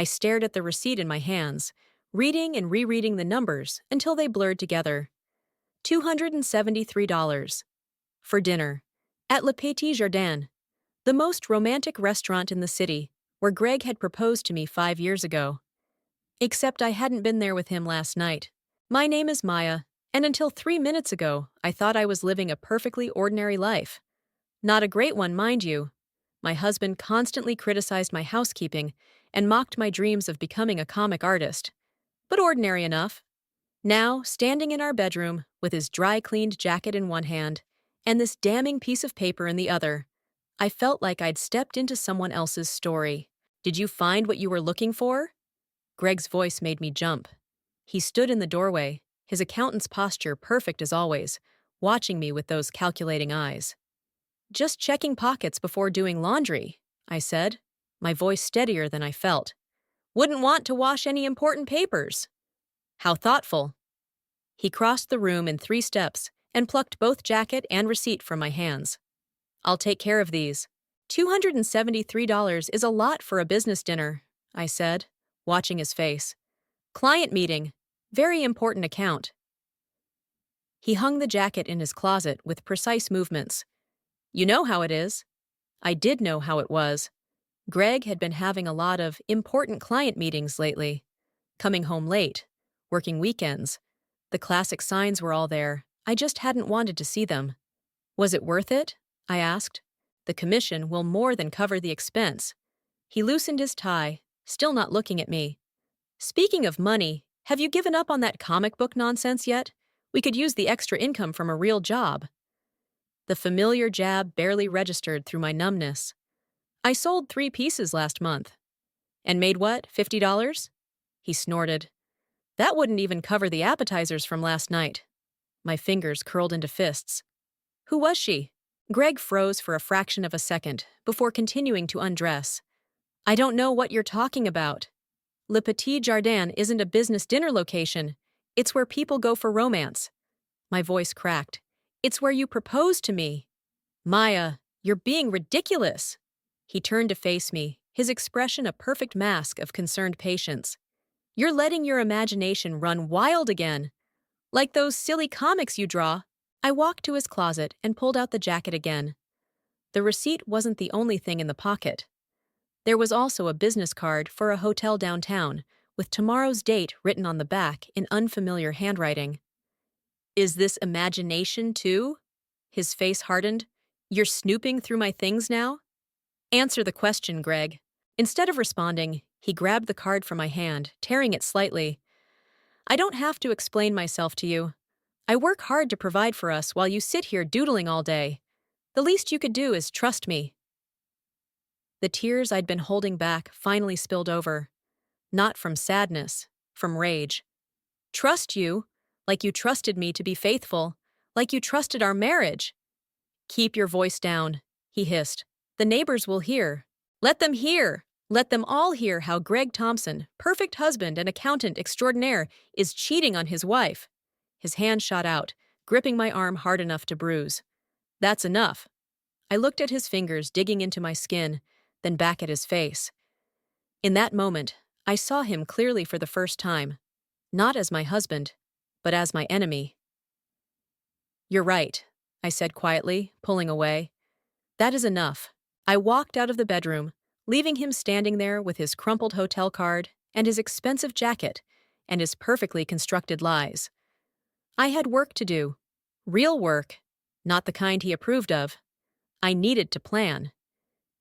I stared at the receipt in my hands, reading and rereading the numbers until they blurred together. $273. For dinner. At Le Petit Jardin, the most romantic restaurant in the city, where Greg had proposed to me 5 years ago. Except I hadn't been there with him last night. My name is Maya, and until 3 minutes ago, I thought I was living a perfectly ordinary life. Not a great one, mind you. My husband constantly criticized my housekeeping and mocked my dreams of becoming a comic artist. But ordinary enough. Now, standing in our bedroom, with his dry-cleaned jacket in one hand, and this damning piece of paper in the other, I felt like I'd stepped into someone else's story. Did you find what you were looking for? Greg's voice made me jump. He stood in the doorway, his accountant's posture perfect as always, watching me with those calculating eyes. Just checking pockets before doing laundry, I said, my voice steadier than I felt. Wouldn't want to wash any important papers. How thoughtful. He crossed the room in 3 steps and plucked both jacket and receipt from my hands. I'll take care of these. $273 is a lot for a business dinner, I said, watching his face. Client meeting. Very important account. He hung the jacket in his closet with precise movements. You know how it is. I did know how it was. Greg had been having a lot of important client meetings lately. Coming home late, working weekends. The classic signs were all there. I just hadn't wanted to see them. Was it worth it? I asked. The commission will more than cover the expense. He loosened his tie, still not looking at me. Speaking of money, have you given up on that comic book nonsense yet? We could use the extra income from a real job. The familiar jab barely registered through my numbness. I sold 3 pieces last month. And made what, $50? He snorted. That wouldn't even cover the appetizers from last night. My fingers curled into fists. Who was she? Greg froze for a fraction of a second before continuing to undress. I don't know what you're talking about. Le Petit Jardin isn't a business dinner location. It's where people go for romance. My voice cracked. It's where you propose to me. Maya, you're being ridiculous. He turned to face me, his expression a perfect mask of concerned patience. You're letting your imagination run wild again. Like those silly comics you draw. I walked to his closet and pulled out the jacket again. The receipt wasn't the only thing in the pocket. There was also a business card for a hotel downtown, with tomorrow's date written on the back in unfamiliar handwriting. Is this imagination, too? His face hardened. You're snooping through my things now? Answer the question, Greg. Instead of responding, he grabbed the card from my hand, tearing it slightly. I don't have to explain myself to you. I work hard to provide for us while you sit here doodling all day. The least you could do is trust me. The tears I'd been holding back finally spilled over. Not from sadness, from rage. Trust you, like you trusted me to be faithful, like you trusted our marriage. Keep your voice down, he hissed. The neighbors will hear. Let them hear. Let them all hear how Greg Thompson, perfect husband and accountant extraordinaire, is cheating on his wife. His hand shot out, gripping my arm hard enough to bruise. That's enough. I looked at his fingers digging into my skin, then back at his face. In that moment, I saw him clearly for the first time, not as my husband, but as my enemy. You're right, I said quietly, pulling away. That is enough. I walked out of the bedroom, leaving him standing there with his crumpled hotel card and his expensive jacket and his perfectly constructed lies. I had work to do. Real work, not the kind he approved of. I needed to plan.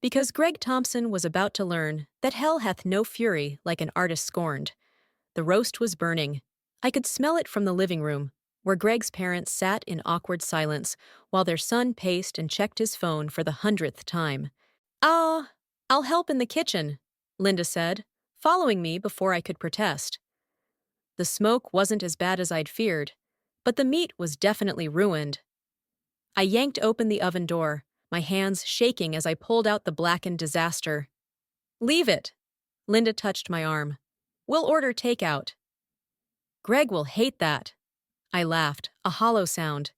Because Greg Thompson was about to learn that hell hath no fury like an artist scorned. The roast was burning. I could smell it from the living room, where Greg's parents sat in awkward silence while their son paced and checked his phone for the 100th time. I'll help in the kitchen, Linda said, following me before I could protest. The smoke wasn't as bad as I'd feared, but the meat was definitely ruined. I yanked open the oven door, my hands shaking as I pulled out the blackened disaster. Leave it. Linda touched my arm. We'll order takeout. Greg will hate that. I laughed, a hollow sound.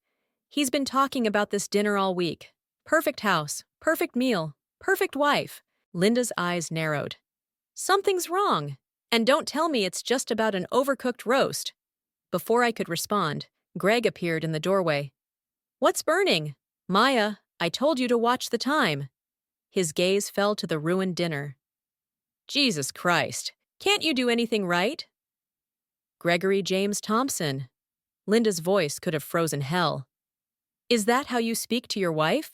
He's been talking about this dinner all week. Perfect house, perfect meal, perfect wife. Linda's eyes narrowed. Something's wrong. And don't tell me it's just about an overcooked roast. Before I could respond, Greg appeared in the doorway. What's burning? Maya, I told you to watch the time. His gaze fell to the ruined dinner. Jesus Christ, can't you do anything right? Gregory James Thompson. Linda's voice could have frozen hell. Is that how you speak to your wife?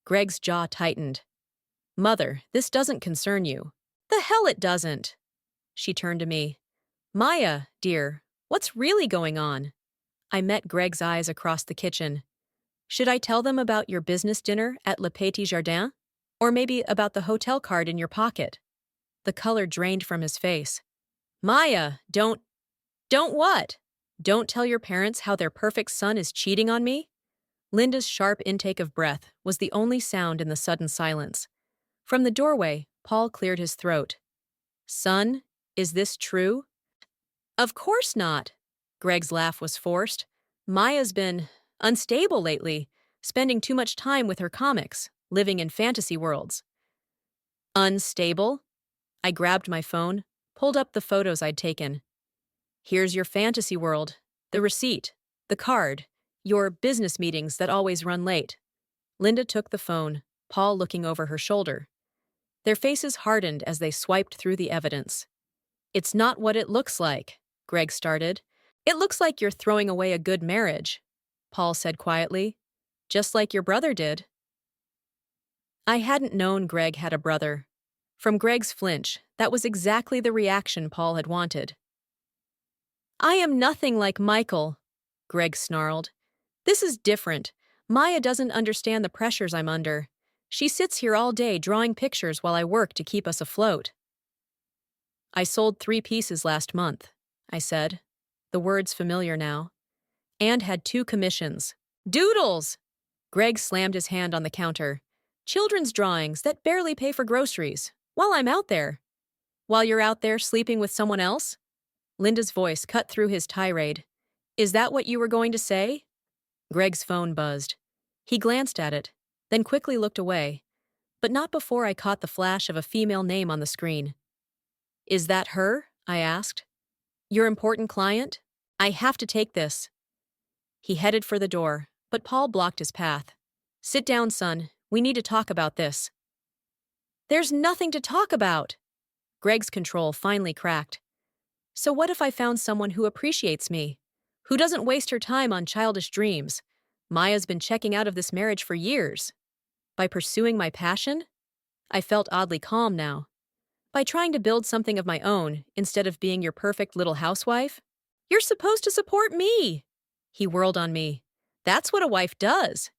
Greg's jaw tightened. Mother, this doesn't concern you. The hell it doesn't. She turned to me. Maya, dear, what's really going on? I met Greg's eyes across the kitchen. Should I tell them about your business dinner at Le Petit Jardin? Or maybe about the hotel card in your pocket? The color drained from his face. Maya, don't what? Don't tell your parents how their perfect son is cheating on me? Linda's sharp intake of breath was the only sound in the sudden silence. From the doorway, Paul cleared his throat. Son, is this true? Of course not. Greg's laugh was forced. Maya's been unstable lately, spending too much time with her comics, living in fantasy worlds. Unstable? I grabbed my phone, pulled up the photos I'd taken. Here's your fantasy world, the receipt, the card, your business meetings that always run late. Linda took the phone, Paul looking over her shoulder. Their faces hardened as they swiped through the evidence. It's not what it looks like, Greg started. It looks like you're throwing away a good marriage, Paul said quietly. Just like your brother did. I hadn't known Greg had a brother. From Greg's flinch, that was exactly the reaction Paul had wanted. I am nothing like Michael, Greg snarled. This is different. Maya doesn't understand the pressures I'm under. She sits here all day drawing pictures while I work to keep us afloat. I sold 3 pieces last month, I said, the words familiar now, and had 2 commissions. Doodles! Greg slammed his hand on the counter. Children's drawings that barely pay for groceries, while I'm out there. While you're out there sleeping with someone else? Linda's voice cut through his tirade. Is that what you were going to say? Greg's phone buzzed. He glanced at it, then quickly looked away, but not before I caught the flash of a female name on the screen. Is that her? I asked. Your important client? I have to take this. He headed for the door, but Paul blocked his path. Sit down, son. We need to talk about this. There's nothing to talk about. Greg's control finally cracked. So what if I found someone who appreciates me? Who doesn't waste her time on childish dreams? Maya's been checking out of this marriage for years. By pursuing my passion? I felt oddly calm now. By trying to build something of my own instead of being your perfect little housewife? You're supposed to support me. He whirled on me. That's what a wife does.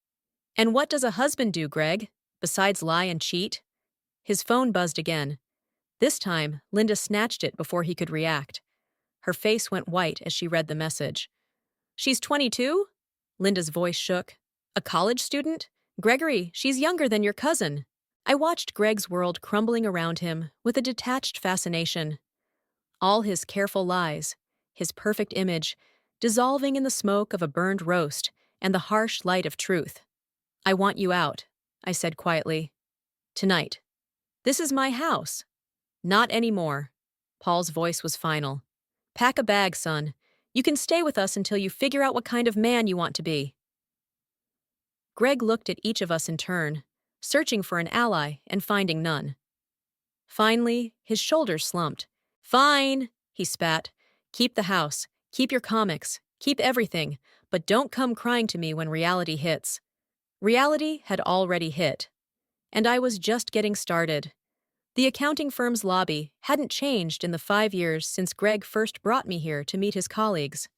And what does a husband do, Greg, besides lie and cheat? His phone buzzed again. This time, Linda snatched it before he could react. Her face went white as she read the message. She's 22? Linda's voice shook. A college student? Gregory, she's younger than your cousin. I watched Greg's world crumbling around him with a detached fascination. All his careful lies, his perfect image, dissolving in the smoke of a burned roast and the harsh light of truth. I want you out, I said quietly. Tonight. This is my house. Not anymore. Paul's voice was final. Pack a bag, son. You can stay with us until you figure out what kind of man you want to be. Greg looked at each of us in turn, searching for an ally and finding none. Finally, his shoulders slumped. Fine, he spat. Keep the house, keep your comics, keep everything, but don't come crying to me when reality hits. Reality had already hit. And I was just getting started. The accounting firm's lobby hadn't changed in the 5 years since Greg first brought me here to meet his colleagues.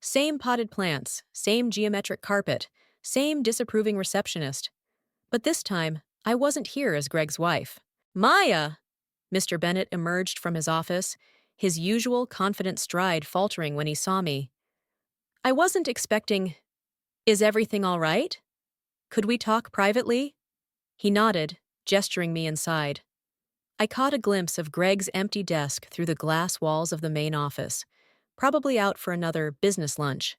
Same potted plants, same geometric carpet, same disapproving receptionist. But this time, I wasn't here as Greg's wife. Maya! Mr. Bennett emerged from his office, his usual confident stride faltering when he saw me. I wasn't expecting... Is everything all right? Could we talk privately? He nodded, gesturing me inside. I caught a glimpse of Greg's empty desk through the glass walls of the main office, probably out for another business lunch.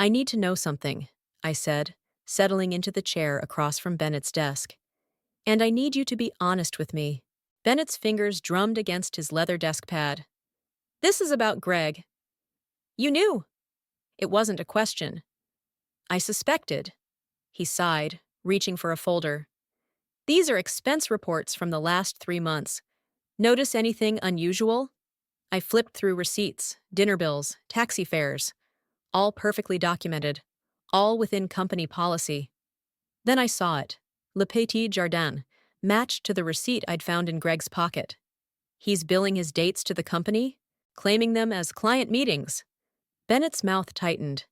I need to know something, I said, settling into the chair across from Bennett's desk. And I need you to be honest with me. Bennett's fingers drummed against his leather desk pad. This is about Greg. You knew. It wasn't a question. I suspected. He sighed, reaching for a folder. These are expense reports from the last 3 months. Notice anything unusual? I flipped through receipts, dinner bills, taxi fares, all perfectly documented, all within company policy. Then I saw it. Le Petit Jardin, matched to the receipt I'd found in Greg's pocket. He's billing his dates to the company, claiming them as client meetings. Bennett's mouth tightened.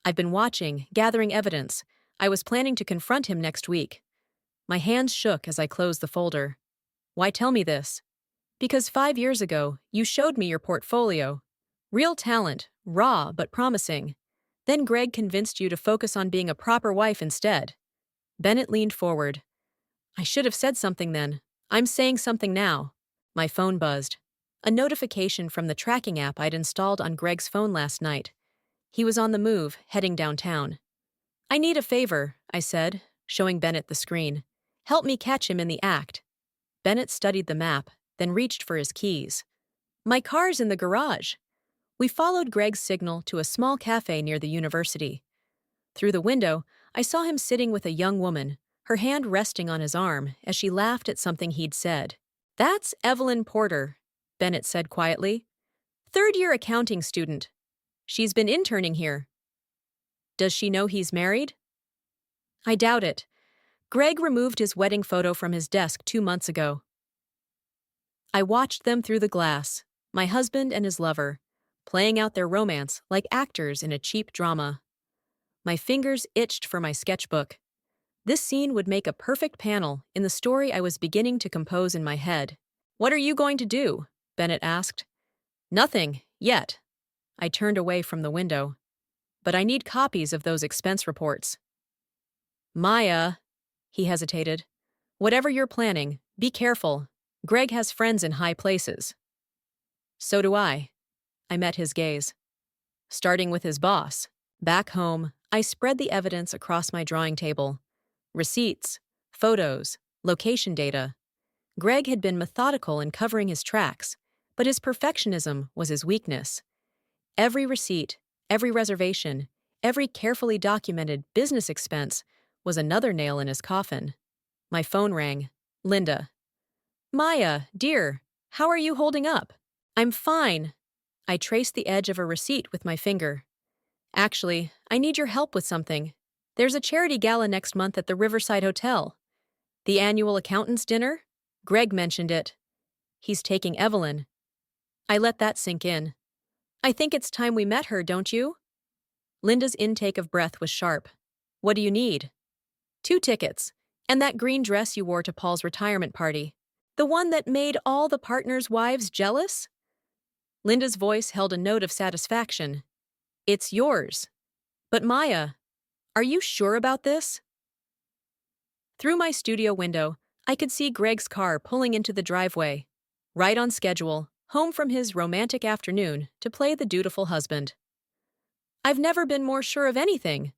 I've been watching, gathering evidence. I was planning to confront him next week. My hands shook as I closed the folder. Why tell me this? Because 5 years ago, you showed me your portfolio. Real talent, raw but promising. Then Greg convinced you to focus on being a proper wife instead. Bennett leaned forward. I should have said something then. I'm saying something now. My phone buzzed. A notification from the tracking app I'd installed on Greg's phone last night. He was on the move, heading downtown. I need a favor, I said, showing Bennett the screen. Help me catch him in the act. Bennett studied the map, then reached for his keys. My car's in the garage. We followed Greg's signal to a small cafe near the university. Through the window, I saw him sitting with a young woman, her hand resting on his arm as she laughed at something he'd said. That's Evelyn Porter, Bennett said quietly. Third-year accounting student. She's been interning here. Does she know he's married? I doubt it. Greg removed his wedding photo from his desk 2 months ago. I watched them through the glass, my husband and his lover, playing out their romance like actors in a cheap drama. My fingers itched for my sketchbook. This scene would make a perfect panel in the story I was beginning to compose in my head. What are you going to do? Bennett asked. Nothing, yet. I turned away from the window. But I need copies of those expense reports. Maya, he hesitated. Whatever you're planning, be careful. Greg has friends in high places. So do I. I met his gaze. Starting with his boss. Back home, I spread the evidence across my drawing table. Receipts, photos, location data. Greg had been methodical in covering his tracks, but his perfectionism was his weakness. Every receipt, every reservation, every carefully documented business expense was another nail in his coffin. My phone rang. Linda. Maya, dear, how are you holding up? I'm fine. I traced the edge of a receipt with my finger. Actually, I need your help with something. There's a charity gala next month at the Riverside Hotel. The annual accountants' dinner? Greg mentioned it. He's taking Evelyn. I let that sink in. I think it's time we met her, don't you? Linda's intake of breath was sharp. What do you need? 2 tickets, and that green dress you wore to Paul's retirement party. The one that made all the partners' wives jealous? Linda's voice held a note of satisfaction. It's yours. But Maya, are you sure about this? Through my studio window, I could see Greg's car pulling into the driveway. Right on schedule, home from his romantic afternoon to play the dutiful husband. I've never been more sure of anything.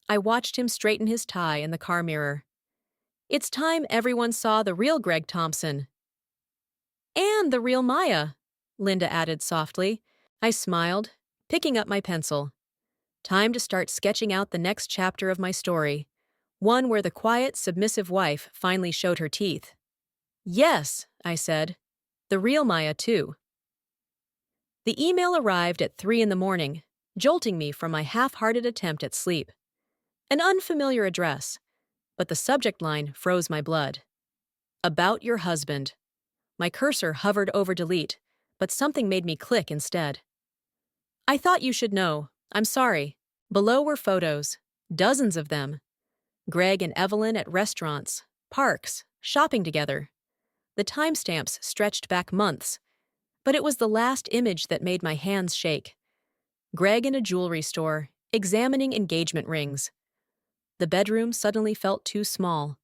I watched him straighten his tie in the car mirror. It's time everyone saw the real Greg Thompson. And the real Maya, Linda added softly. I smiled, picking up my pencil. Time to start sketching out the next chapter of my story, one where the quiet, submissive wife finally showed her teeth. Yes, I said. The real Maya, too. The email arrived at 3 a.m, jolting me from my half-hearted attempt at sleep. An unfamiliar address, but the subject line froze my blood. About your husband. My cursor hovered over delete, but something made me click instead. I thought you should know. I'm sorry. Below were photos, dozens of them. Greg and Evelyn at restaurants, parks, shopping together. The timestamps stretched back months, but it was the last image that made my hands shake. Greg in a jewelry store, examining engagement rings. The bedroom suddenly felt too small.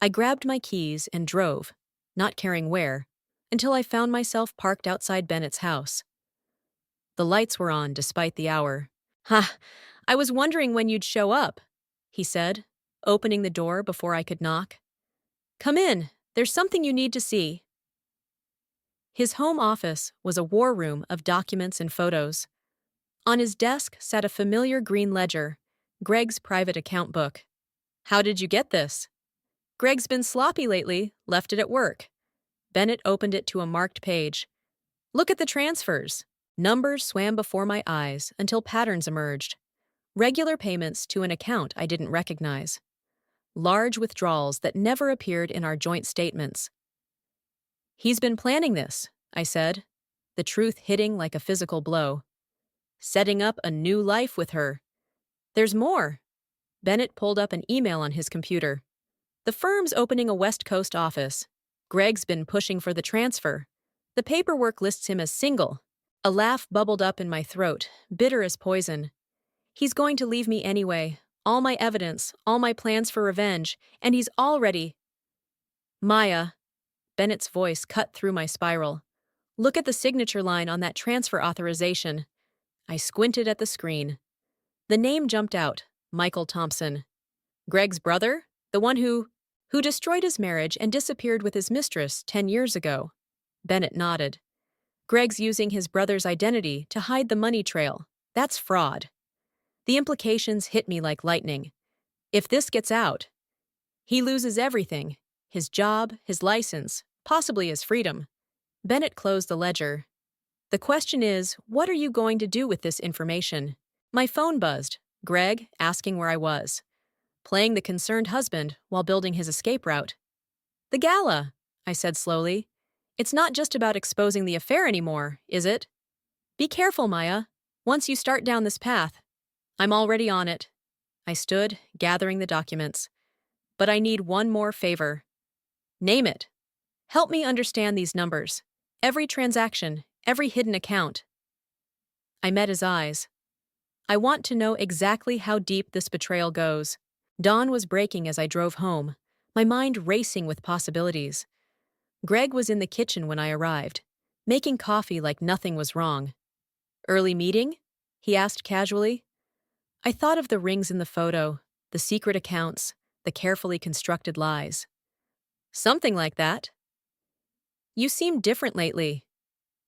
I grabbed my keys and drove, not caring where, until I found myself parked outside Bennett's house. The lights were on despite the hour. Ha! I was wondering when you'd show up, he said, opening the door before I could knock. Come in, there's something you need to see. His home office was a war room of documents and photos. On his desk sat a familiar green ledger, Greg's private account book. How did you get this? Greg's been sloppy lately, left it at work. Bennett opened it to a marked page. Look at the transfers. Numbers swam before my eyes until patterns emerged. Regular payments to an account I didn't recognize. Large withdrawals that never appeared in our joint statements. He's been planning this, I said, the truth hitting like a physical blow. Setting up a new life with her. There's more. Bennett pulled up an email on his computer. The firm's opening a West Coast office. Greg's been pushing for the transfer. The paperwork lists him as single. A laugh bubbled up in my throat, bitter as poison. He's going to leave me anyway. All my evidence, all my plans for revenge, and he's already… Maya. Bennett's voice cut through my spiral. Look at the signature line on that transfer authorization. I squinted at the screen. The name jumped out, Michael Thompson. Greg's brother? The one who destroyed his marriage and disappeared with his mistress 10 years ago. Bennett nodded. Greg's using his brother's identity to hide the money trail. That's fraud. The implications hit me like lightning. If this gets out, he loses everything. His job, his license, possibly his freedom. Bennett closed the ledger. The question is, what are you going to do with this information? My phone buzzed. Greg asking where I was. Playing the concerned husband while building his escape route. The gala, I said slowly. It's not just about exposing the affair anymore, is it? Be careful, Maya. Once you start down this path, I'm already on it. I stood, gathering the documents. But I need one more favor. Name it. Help me understand these numbers. Every transaction, every hidden account. I met his eyes. I want to know exactly how deep this betrayal goes. Dawn was breaking as I drove home, my mind racing with possibilities. Greg was in the kitchen when I arrived, making coffee like nothing was wrong. Early meeting? He asked casually. I thought of the rings in the photo, the secret accounts, the carefully constructed lies. Something like that. You seem different lately.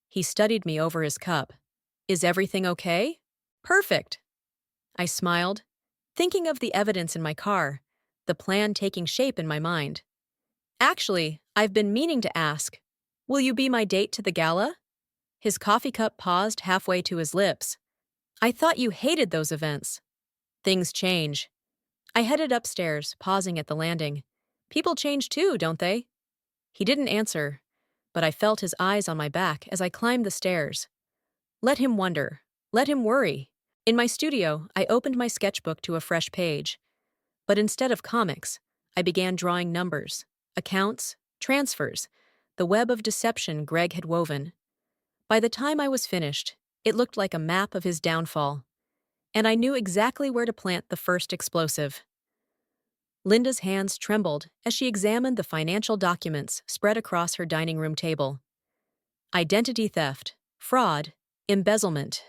He studied me over his cup. Is everything okay? Perfect. I smiled, thinking of the evidence in my car, the plan taking shape in my mind. Actually, I've been meaning to ask, will you be my date to the gala? His coffee cup paused halfway to his lips. I thought you hated those events. Things change. I headed upstairs, pausing at the landing. People change too, don't they? He didn't answer, but I felt his eyes on my back as I climbed the stairs. Let him wonder. Let him worry. In my studio, I opened my sketchbook to a fresh page. But instead of comics, I began drawing numbers, accounts, transfers, the web of deception Greg had woven. By the time I was finished, it looked like a map of his downfall. And I knew exactly where to plant the first explosive. Linda's hands trembled as she examined the financial documents spread across her dining room table. Identity theft, fraud, embezzlement.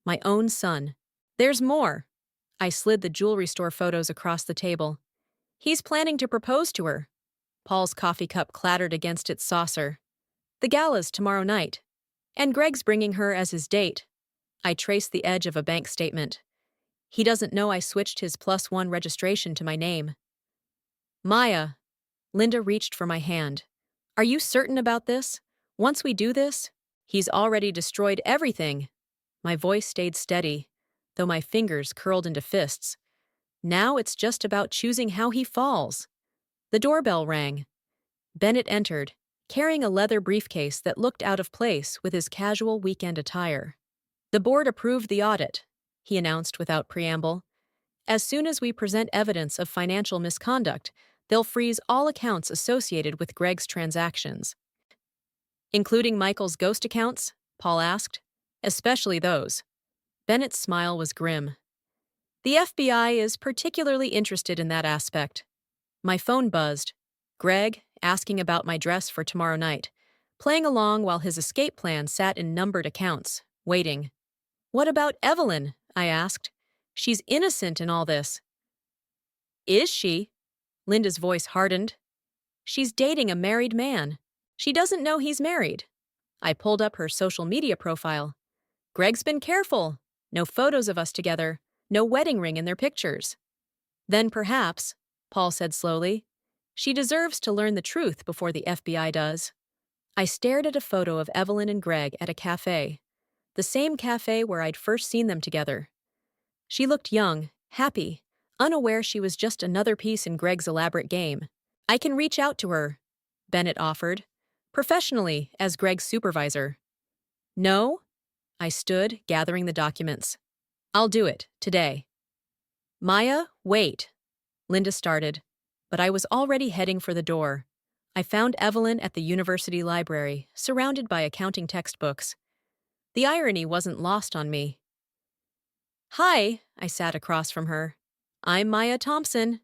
My own son. There's more. I slid the jewelry store photos across the table. He's planning to propose to her. Paul's coffee cup clattered against its saucer. The gala's tomorrow night. And Greg's bringing her as his date. I traced the edge of a bank statement. He doesn't know I switched his +1 registration to my name. Maya. Linda reached for my hand. Are you certain about this? Once we do this, he's already destroyed everything. My voice stayed steady, though my fingers curled into fists. Now it's just about choosing how he falls. The doorbell rang. Bennett entered, carrying a leather briefcase that looked out of place with his casual weekend attire. The board approved the audit, he announced without preamble. As soon as we present evidence of financial misconduct, they'll freeze all accounts associated with Greg's transactions. Including Michael's ghost accounts? Paul asked. Especially those. Bennett's smile was grim. The FBI is particularly interested in that aspect. My phone buzzed. Greg, asking about my dress for tomorrow night, playing along while his escape plan sat in numbered accounts, waiting. What about Evelyn? I asked. She's innocent in all this. Is she? Linda's voice hardened. She's dating a married man. She doesn't know he's married. I pulled up her social media profile. Greg's been careful. No photos of us together. No wedding ring in their pictures. Then perhaps, Paul said slowly, she deserves to learn the truth before the FBI does. I stared at a photo of Evelyn and Greg at a cafe. The same cafe where I'd first seen them together. She looked young, happy, unaware she was just another piece in Greg's elaborate game. I can reach out to her, Bennett offered, professionally as Greg's supervisor. No? I stood, gathering the documents. I'll do it, today. Maya, wait. Linda started, but I was already heading for the door. I found Evelyn at the university library, surrounded by accounting textbooks. The irony wasn't lost on me. Hi, I sat across from her. I'm Maya Thompson.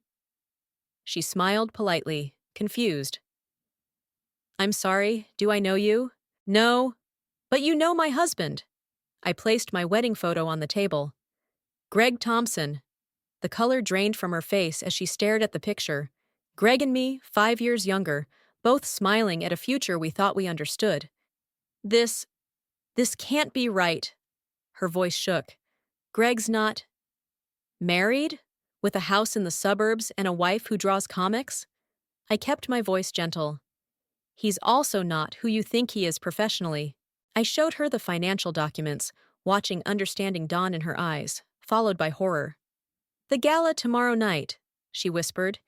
She smiled politely, confused. I'm sorry, do I know you? No, but you know my husband. I placed my wedding photo on the table. Greg Thompson. The color drained from her face as she stared at the picture. Greg and me, 5 years younger, both smiling at a future we thought we understood. This can't be right. Her voice shook. Greg's not married? With a house in the suburbs and a wife who draws comics? I kept my voice gentle. He's also not who you think he is professionally. I showed her the financial documents, watching understanding dawn in her eyes, followed by horror. The gala tomorrow night, she whispered.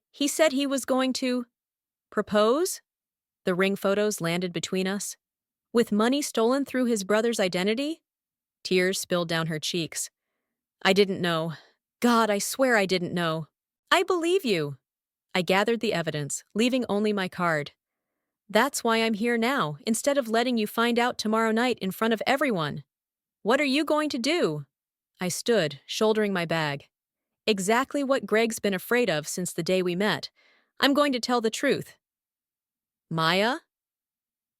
He said he was going to propose? The ring photos landed between us. With money stolen through his brother's identity? Tears spilled down her cheeks. I didn't know. God, I swear I didn't know. I believe you. I gathered the evidence, leaving only my card. That's why I'm here now, instead of letting you find out tomorrow night in front of everyone. What are you going to do? I stood, shouldering my bag. Exactly what Greg's been afraid of since the day we met. I'm going to tell the truth. Maya?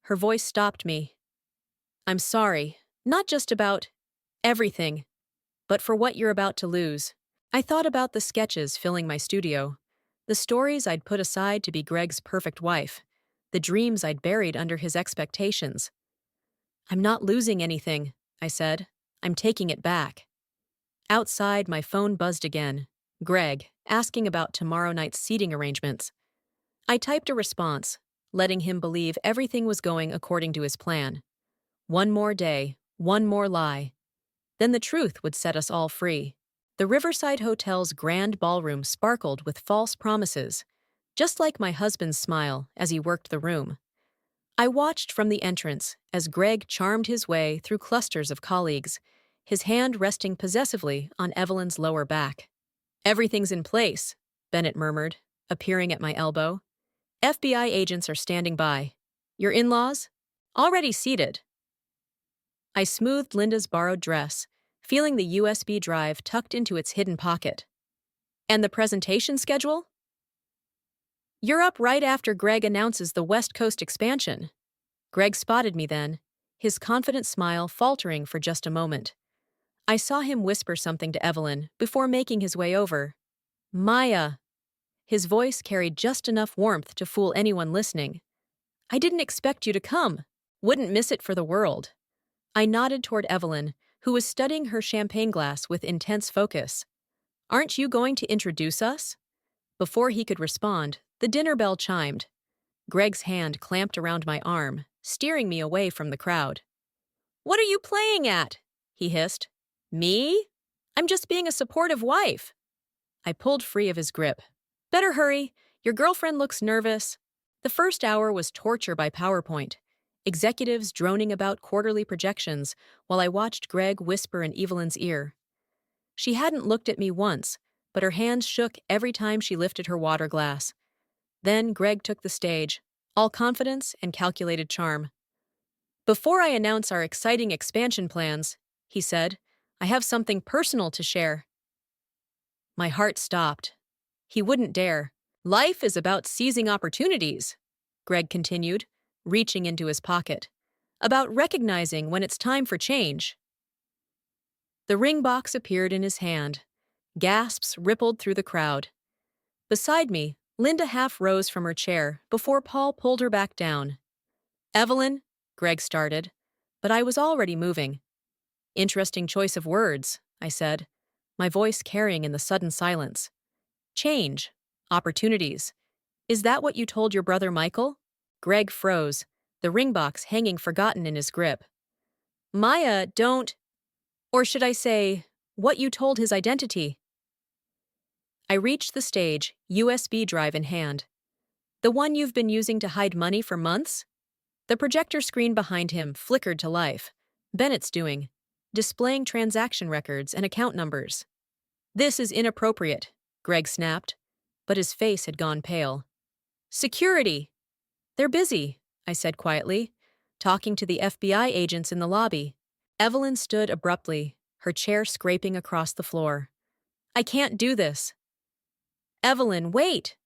Her voice stopped me. I'm sorry, not just about everything, but for what you're about to lose. I thought about the sketches filling my studio, the stories I'd put aside to be Greg's perfect wife, the dreams I'd buried under his expectations. I'm not losing anything, I said. I'm taking it back. Outside, my phone buzzed again. Greg, asking about tomorrow night's seating arrangements. I typed a response, letting him believe everything was going according to his plan. One more day, one more lie. Then the truth would set us all free. The Riverside Hotel's grand ballroom sparkled with false promises, just like my husband's smile as he worked the room. I watched from the entrance as Greg charmed his way through clusters of colleagues, his hand resting possessively on Evelyn's lower back. Everything's in place, Bennett murmured, appearing at my elbow. FBI agents are standing by. Your in-laws? Already seated. I smoothed Linda's borrowed dress, feeling the USB drive tucked into its hidden pocket. And the presentation schedule? You're up right after Greg announces the West Coast expansion. Greg spotted me then, his confident smile faltering for just a moment. I saw him whisper something to Evelyn before making his way over. Maya. His voice carried just enough warmth to fool anyone listening. I didn't expect you to come. Wouldn't miss it for the world. I nodded toward Evelyn, who was studying her champagne glass with intense focus. Aren't you going to introduce us? Before he could respond, the dinner bell chimed. Greg's hand clamped around my arm, steering me away from the crowd. What are you playing at? He hissed. Me? I'm just being a supportive wife. I pulled free of his grip. Better hurry. Your girlfriend looks nervous. The first hour was torture by PowerPoint. Executives droning about quarterly projections while I watched Greg whisper in Evelyn's ear. She hadn't looked at me once, but her hands shook every time she lifted her water glass. Then Greg took the stage, all confidence and calculated charm. Before I announce our exciting expansion plans, he said, I have something personal to share. My heart stopped. He wouldn't dare. Life is about seizing opportunities, Greg continued, reaching into his pocket. About recognizing when it's time for change. The ring box appeared in his hand. Gasps rippled through the crowd. Beside me, Linda half rose from her chair before Paul pulled her back down. Evelyn, Greg started, but I was already moving. Interesting choice of words, I said, my voice carrying in the sudden silence. Change. Opportunities. Is that what you told your brother Michael? Greg froze, the ring box hanging forgotten in his grip. Maya, don't. Or should I say, what you told his identity? I reached the stage, USB drive in hand. The one you've been using to hide money for months? The projector screen behind him flickered to life. Bennett's doing, displaying transaction records and account numbers. This is inappropriate, Greg snapped, but his face had gone pale. Security! They're busy, I said quietly, talking to the FBI agents in the lobby. Evelyn stood abruptly, her chair scraping across the floor. I can't do this. Evelyn, wait!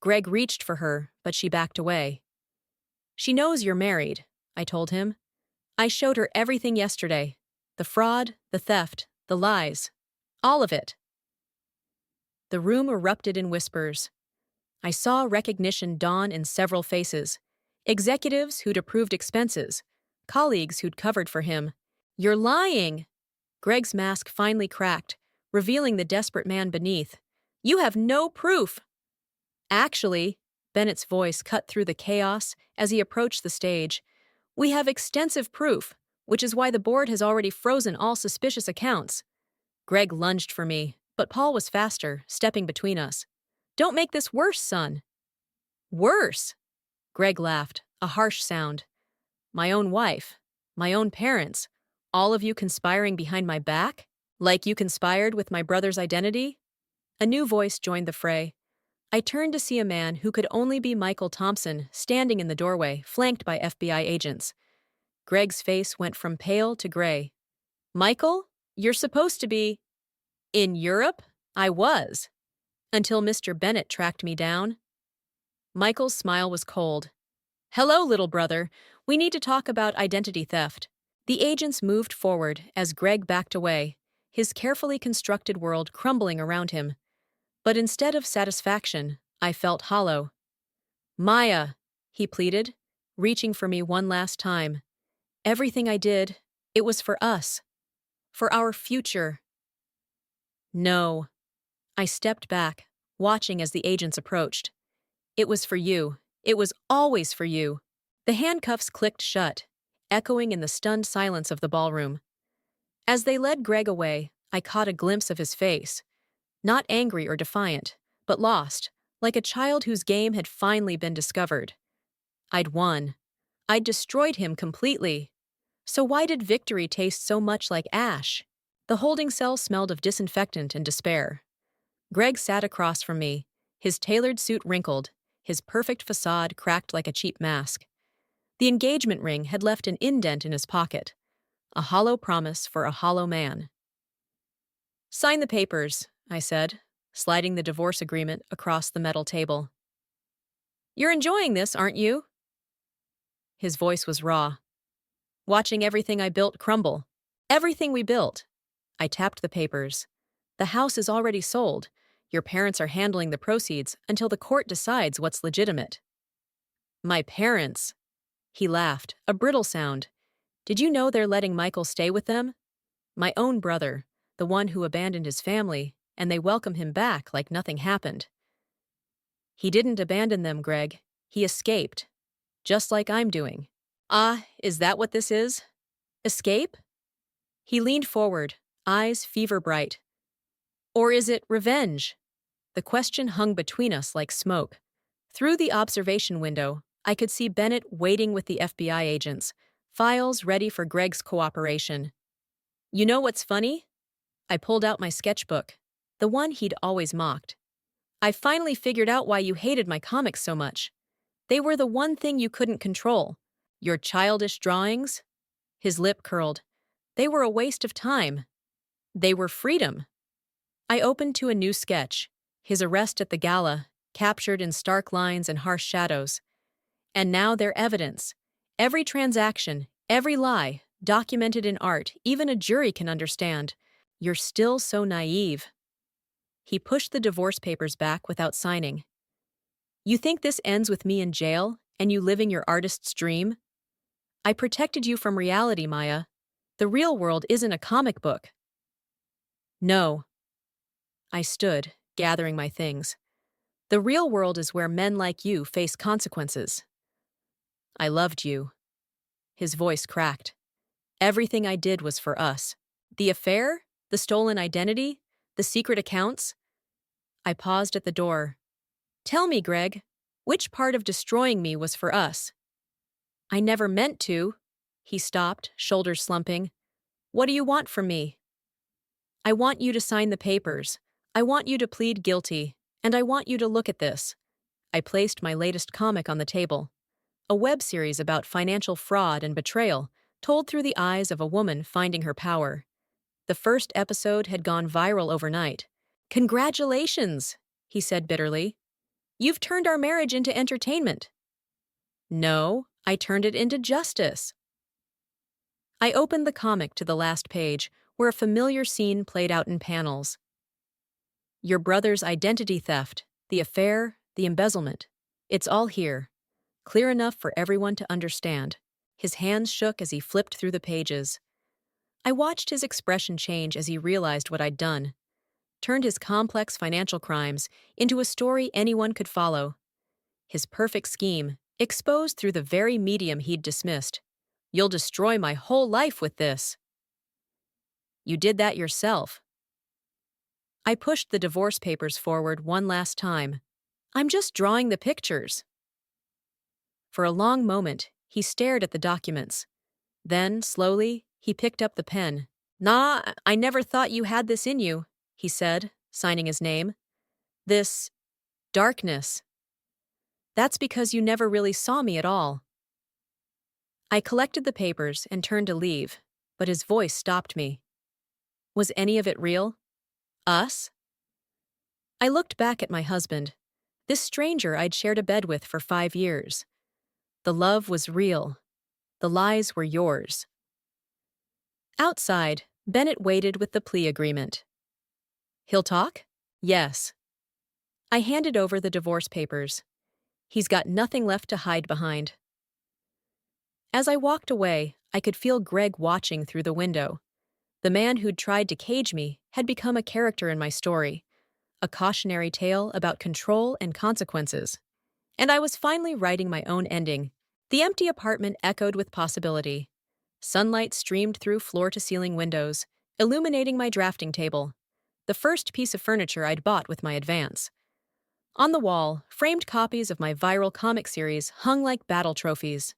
Greg reached for her, but she backed away. She knows you're married, I told him. I showed her everything yesterday. The fraud, the theft, the lies. All of it. The room erupted in whispers. I saw recognition dawn in several faces. Executives who'd approved expenses. Colleagues who'd covered for him. You're lying! Greg's mask finally cracked, revealing the desperate man beneath. You have no proof! Actually, Bennett's voice cut through the chaos as he approached the stage. We have extensive proof, which is why the board has already frozen all suspicious accounts. Greg lunged for me, but Paul was faster, stepping between us. Don't make this worse, son. Worse? Greg laughed, a harsh sound. My own wife, my own parents, all of you conspiring behind my back? Like you conspired with my brother's identity? A new voice joined the fray. I turned to see a man who could only be Michael Thompson standing in the doorway, flanked by FBI agents. Greg's face went from pale to gray. Michael, you're supposed to be… In Europe? I was. Until Mr. Bennett tracked me down. Michael's smile was cold. Hello, little brother. We need to talk about identity theft. The agents moved forward as Greg backed away, his carefully constructed world crumbling around him. But instead of satisfaction, I felt hollow. Maya, he pleaded, reaching for me one last time. Everything I did, it was for us. For our future. No. I stepped back, watching as the agents approached. It was for you. It was always for you. The handcuffs clicked shut, echoing in the stunned silence of the ballroom. As they led Greg away, I caught a glimpse of his face. Not angry or defiant, but lost, like a child whose game had finally been discovered. I'd won. I'd destroyed him completely. So why did victory taste so much like ash? The holding cell smelled of disinfectant and despair. Greg sat across from me, his tailored suit wrinkled, his perfect facade cracked like a cheap mask. The engagement ring had left an indent in his pocket, a hollow promise for a hollow man. Sign the papers, I said, sliding the divorce agreement across the metal table. You're enjoying this, aren't you? His voice was raw. Watching everything I built crumble. Everything we built. I tapped the papers. The house is already sold. Your parents are handling the proceeds until the court decides what's legitimate. My parents? He laughed, a brittle sound. Did you know they're letting Michael stay with them? My own brother, the one who abandoned his family, and they welcome him back like nothing happened. He didn't abandon them, Greg. He escaped. Just like I'm doing. Ah, is that what this is? Escape? He leaned forward, eyes fever-bright. Or is it revenge? The question hung between us like smoke. Through the observation window, I could see Bennett waiting with the FBI agents, files ready for Greg's cooperation. You know what's funny? I pulled out my sketchbook, the one he'd always mocked. I finally figured out why you hated my comics so much. They were the one thing you couldn't control. Your childish drawings? His lip curled. They were a waste of time. They were freedom. I opened to a new sketch, his arrest at the gala, captured in stark lines and harsh shadows. And now they're evidence. Every transaction, every lie, documented in art, even a jury can understand. You're still so naive. He pushed the divorce papers back without signing. You think this ends with me in jail and you living your artist's dream? I protected you from reality, Maya. The real world isn't a comic book. No. I stood, gathering my things. The real world is where men like you face consequences. I loved you. His voice cracked. Everything I did was for us. The affair? The stolen identity? The secret accounts? I paused at the door. Tell me, Greg, which part of destroying me was for us? I never meant to. He stopped, shoulders slumping. What do you want from me? I want you to sign the papers. I want you to plead guilty. And I want you to look at this. I placed my latest comic on the table. A web series about financial fraud and betrayal, told through the eyes of a woman finding her power. The first episode had gone viral overnight. Congratulations, he said bitterly. You've turned our marriage into entertainment. No, I turned it into justice. I opened the comic to the last page, where a familiar scene played out in panels. Your brother's identity theft, the affair, the embezzlement. It's all here. Clear enough for everyone to understand. His hands shook as he flipped through the pages. I watched his expression change as he realized what I'd done. Turned his complex financial crimes into a story anyone could follow. His perfect scheme, exposed through the very medium he'd dismissed. You'll destroy my whole life with this. You did that yourself. I pushed the divorce papers forward one last time. I'm just drawing the pictures. For a long moment, he stared at the documents. Then, slowly, he picked up the pen. Nah, I never thought you had this in you, he said, signing his name. This darkness. That's because you never really saw me at all. I collected the papers and turned to leave, but his voice stopped me. Was any of it real? Us? I looked back at my husband, this stranger I'd shared a bed with for 5 years. The love was real. The lies were yours. Outside, Bennett waited with the plea agreement. He'll talk? Yes. I handed over the divorce papers. He's got nothing left to hide behind. As I walked away, I could feel Greg watching through the window. The man who'd tried to cage me had become a character in my story, a cautionary tale about control and consequences. And I was finally writing my own ending. The empty apartment echoed with possibility. Sunlight streamed through floor-to-ceiling windows, illuminating my drafting table, the first piece of furniture I'd bought with my advance. On the wall, framed copies of my viral comic series hung like battle trophies.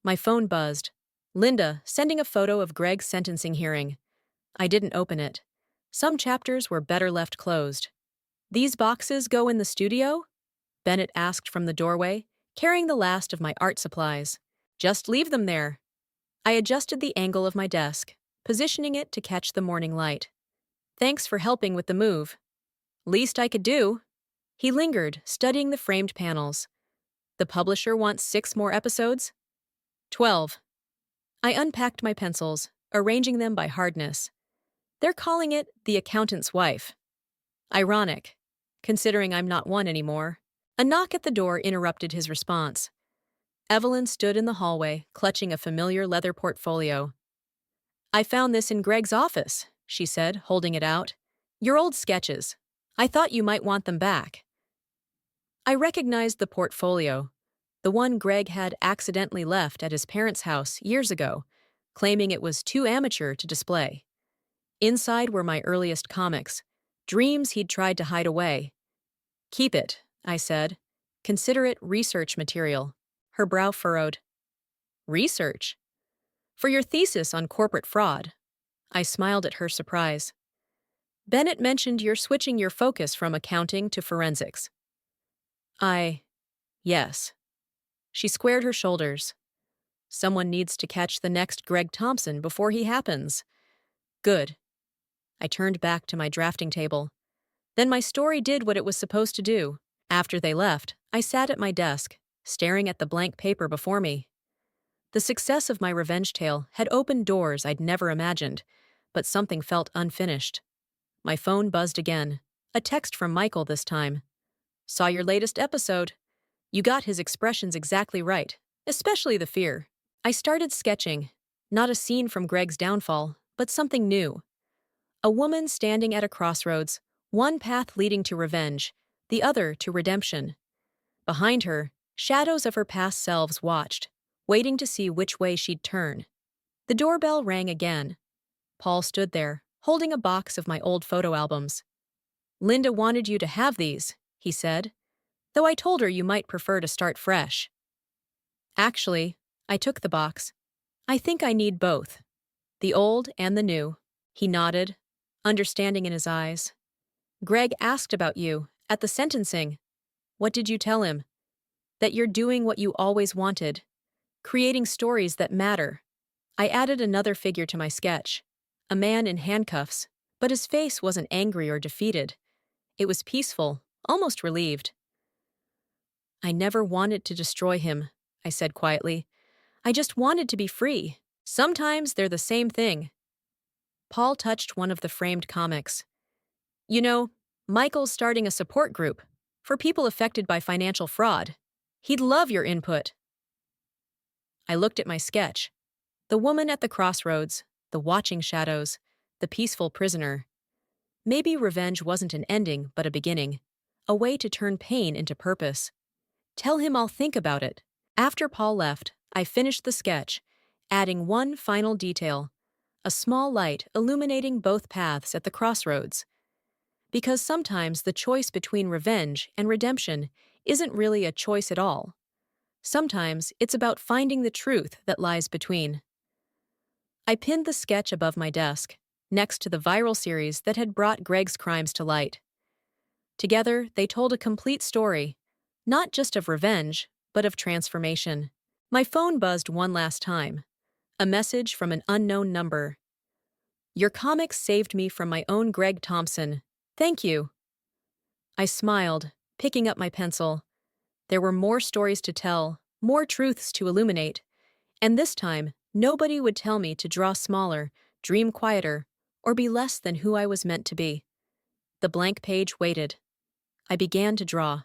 My phone buzzed. Linda, sending a photo of Greg's sentencing hearing. I didn't open it. Some chapters were better left closed. These boxes go in the studio? Bennett asked from the doorway, carrying the last of my art supplies. Just leave them there. I adjusted the angle of my desk, positioning it to catch the morning light. Thanks for helping with the move. Least I could do. He lingered, studying the framed panels. The publisher wants 6 more episodes? 12. I unpacked my pencils, arranging them by hardness. They're calling it The Accountant's Wife. Ironic, considering I'm not one anymore. A knock at the door interrupted his response. Evelyn stood in the hallway, clutching a familiar leather portfolio. I found this in Greg's office, she said, holding it out. Your old sketches. I thought you might want them back. I recognized the portfolio, the one Greg had accidentally left at his parents' house years ago, claiming it was too amateur to display. Inside were my earliest comics, dreams he'd tried to hide away. Keep it, I said. Consider it research material. Her brow furrowed. Research? For your thesis on corporate fraud. I smiled at her surprise. Bennett mentioned you're switching your focus from accounting to forensics. Yes. She squared her shoulders. Someone needs to catch the next Greg Thompson before he happens. Good. I turned back to my drafting table. Then my story did what it was supposed to do. After they left, I sat at my desk, staring at the blank paper before me. The success of my revenge tale had opened doors I'd never imagined, but something felt unfinished. My phone buzzed again. A text from Michael this time. Saw your latest episode. You got his expressions exactly right, especially the fear. I started sketching, not a scene from Greg's downfall, but something new. A woman standing at a crossroads, one path leading to revenge, the other to redemption. Behind her, shadows of her past selves watched, waiting to see which way she'd turn. The doorbell rang again. Paul stood there, holding a box of my old photo albums. "Linda wanted you to have these," he said, "though I told her you might prefer to start fresh." Actually, I took the box. "I think I need both. The old and the new." He nodded, understanding in his eyes. "Greg asked about you, at the sentencing. What did you tell him?" "That you're doing what you always wanted. Creating stories that matter." I added another figure to my sketch. A man in handcuffs, but his face wasn't angry or defeated. It was peaceful, almost relieved. "I never wanted to destroy him," I said quietly. "I just wanted to be free. Sometimes they're the same thing." Paul touched one of the framed comics. "You know, Michael's starting a support group for people affected by financial fraud. He'd love your input." I looked at my sketch. The woman at the crossroads, the watching shadows, the peaceful prisoner. Maybe revenge wasn't an ending, but a beginning. A way to turn pain into purpose. "Tell him I'll think about it." After Paul left, I finished the sketch, adding one final detail. A small light illuminating both paths at the crossroads. Because sometimes the choice between revenge and redemption isn't really a choice at all. Sometimes it's about finding the truth that lies between. I pinned the sketch above my desk, next to the viral series that had brought Greg's crimes to light. Together, they told a complete story, not just of revenge, but of transformation. My phone buzzed one last time. A message from an unknown number. "Your comics saved me from my own Greg Thompson. Thank you." I smiled, picking up my pencil. There were more stories to tell, more truths to illuminate. And this time, nobody would tell me to draw smaller, dream quieter, or be less than who I was meant to be. The blank page waited. I began to draw.